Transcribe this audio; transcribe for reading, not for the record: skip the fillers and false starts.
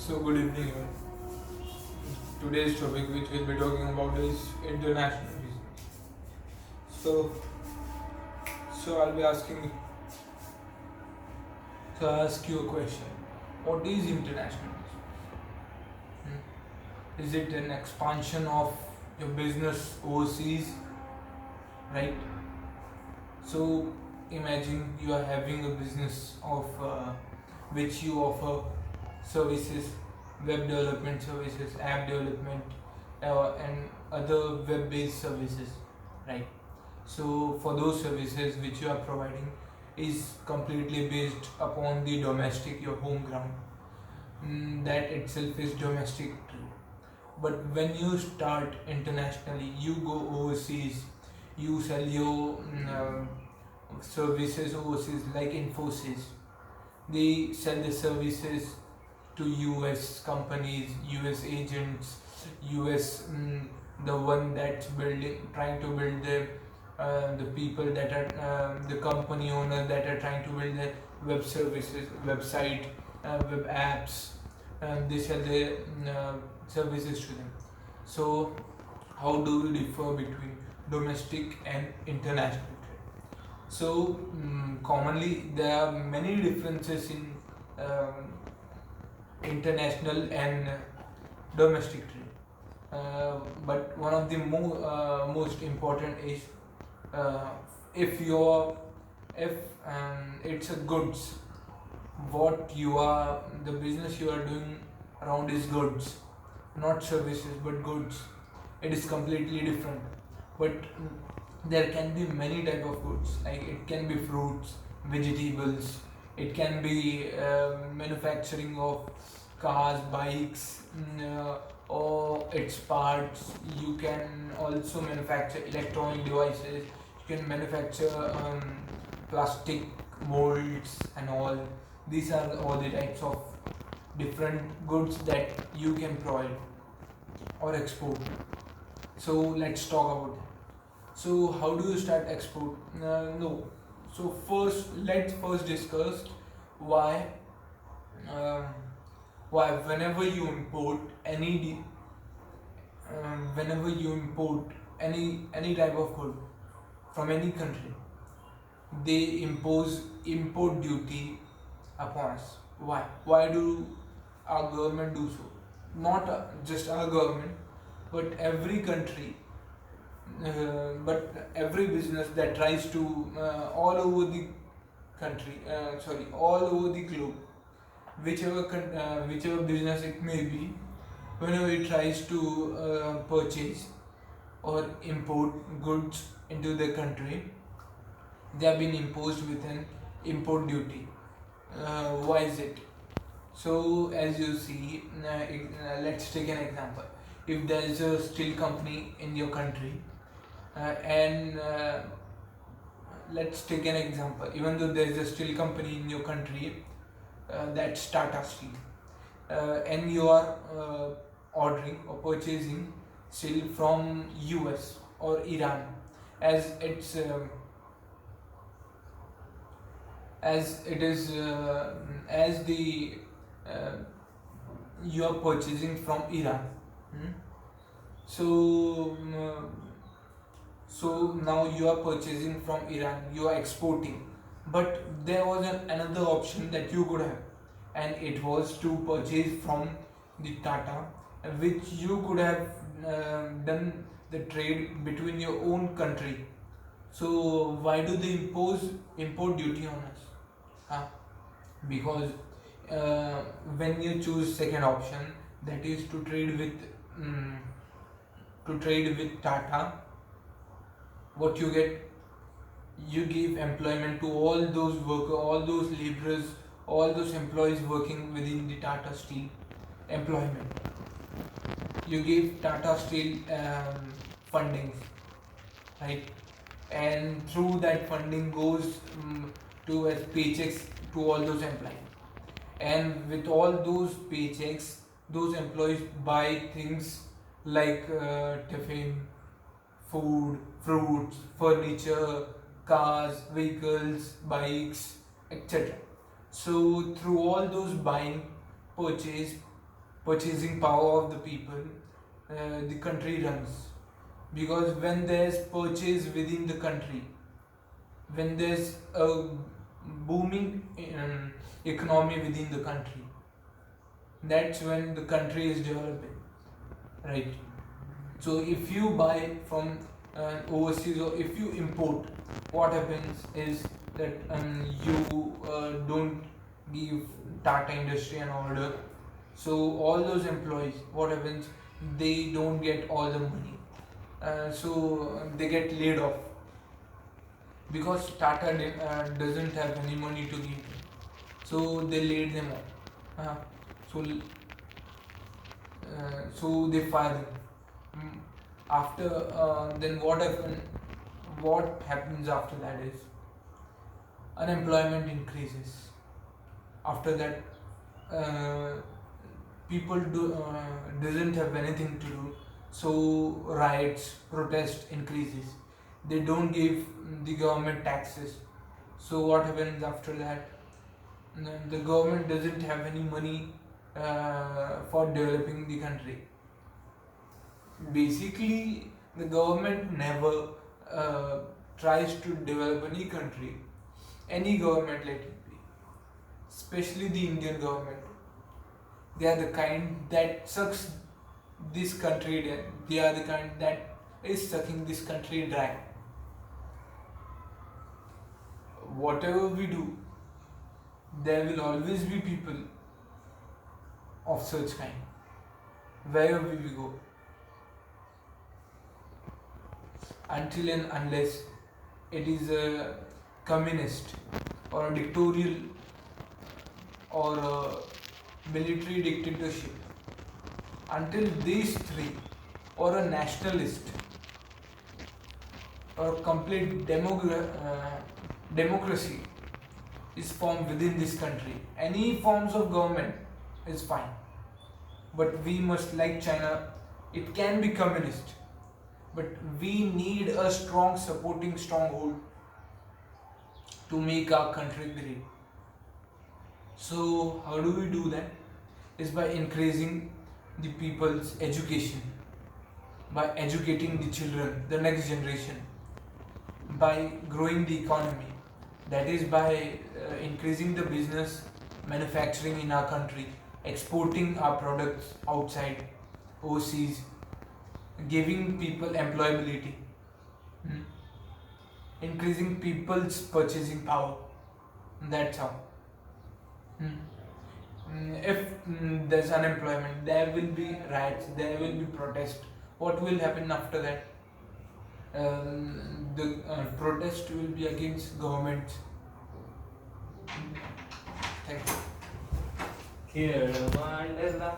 So good evening. Today's topic which we'll be talking about is international business. So so I'll be asking so I ask you a question. What is international business? Is it an expansion of your business overseas? Right? So imagine you are having a business of which you offer services, web development services, app development, and other web-based services, right? So for those services which you are providing is completely based upon the domestic, your home ground. That itself is domestic trade. But when you start internationally, you go overseas, you sell your services overseas, like Infosys. They sell the services to US companies, US agents, US the one that's trying to build the people that are the company owner that are trying to build the web services, website, web apps. They sell their services to them. So, how do we differ between domestic and international trade? So, commonly there are many differences in um, international and domestic trade. But one of the most important is uh, if you're if it's a goods, what you are the business you are doing around is goods, not services but goods. It is completely different. But there can be many type of goods, like it can be fruits, vegetables, it can be manufacturing of cars, bikes, or its parts. You can also manufacture electronic devices, you can manufacture plastic molds and all. These are all the types of different goods that you can provide or export. So let's talk about that. So how do you start export? No. So let's first discuss why um, why whenever you import any type of good from any country, they impose import duty upon us. Why? Why do our government do so? Not just our government, but every country, but every business that tries to all over the country, all over the globe, whichever business it may be, whenever it tries to purchase or import goods into the country, they have been imposed with an import duty. Why is it? So, as you see, let's take an example. If there is a steel company in your country, and let's take an example, even though there is a steel company in your country, that's Tata Steel, and you are ordering or purchasing steel from US or Iran, as it's as it is as the uh, you are purchasing from Iran. Hmm? So so now you are purchasing from Iran, you are exporting, but there was another option that you could have, and it was to purchase from the Tata, which you could have done the trade between your own country. So why do they impose import duty on us? Huh? Because uh, when you choose second option, that is um, to trade with Tata, what you get, you give employment to all those workers, all those laborers, all those employees working within the Tata Steel employment. You give Tata Steel funding, right? And through that funding goes to as paychecks to all those employees. And with all those paychecks, those employees buy things like tiffin, food, fruits, furniture, cars, vehicles, bikes, etc. So through all those buying, purchase, purchasing power of the people, the country runs. Because when there's purchase within the country, when there's a booming economy within the country, that's when the country is developing, right? So if you buy from overseas, or if you import, what happens is that you don't give Tata Industry an order. So all those employees, what happens? They don't get all the money. So they get laid off because Tata doesn't have any money to give them. So they laid them off. So so they fire them. After then what happens after that is unemployment increases. After that, people doesn't have anything to do, so riots, protest increases. They don't give the government taxes. So what happens after that? The government doesn't have any money for developing the country. Basically, the government never tries to develop any country, any government, let it be, especially the Indian government. They are the kind that sucks this country dry. They are the kind that is sucking this country dry. Whatever we do, there will always be people of such kind, wherever we go. Until and unless it is a communist or a dictatorial or a military dictatorship, until these three, or a nationalist or a complete democracy is formed within this country, any forms of government is fine. But we must, like China, it can be communist, but we need a strong supporting stronghold to make our country great. So how do we do that? Is by increasing the people's education, by educating the children, the next generation, by growing the economy, that is by increasing the business manufacturing in our country, exporting our products outside, overseas, giving people employability, increasing people's purchasing power. That's how. If there's unemployment, there will be riots, there will be protest. What will happen after that? The protest will be against government. Thank you. Here, Mandela.